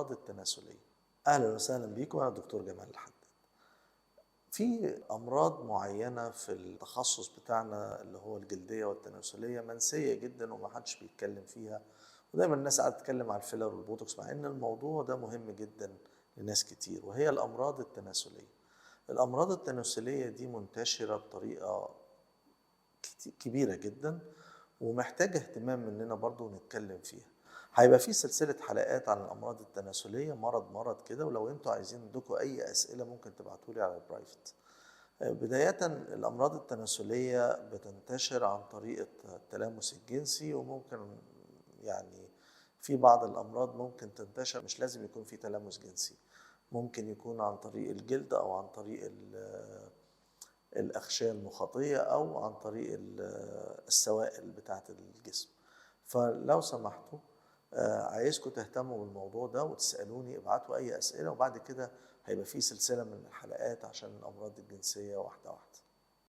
الأمراض التناسلية. أهلا وسهلا بيكم، أنا الدكتور جمال الحداد. في أمراض معينة في التخصص بتاعنا اللي هو الجلدية والتناسلية منسية جدا ومحدش بيتكلم فيها، ودايما الناس قاعدة تتكلم على الفيلر والبوتوكس مع إن الموضوع ده مهم جدا لناس كتير، وهي الأمراض التناسلية. الأمراض التناسلية دي منتشرة بطريقة كبيرة جدا ومحتاجة اهتمام مننا برضو نتكلم فيها. هيبقى في سلسلة حلقات عن الأمراض التناسلية مرض كده، ولو انتوا عايزين عندكم أي أسئلة ممكن تبعتولي على البرايفت. بداية الأمراض التناسلية بتنتشر عن طريق التلامس الجنسي، وممكن يعني في بعض الأمراض ممكن تنتشر مش لازم يكون في تلامس جنسي، ممكن يكون عن طريق الجلد أو عن طريق الأغشية المخاطية أو عن طريق السوائل بتاعة الجسم. فلو سمحتوا عايزكم تهتموا بالموضوع ده وتسألوني، ابعتوا أي أسئلة، وبعد كده هيبقى في سلسلة من الحلقات عشان الأمراض الجنسية واحدة واحدة.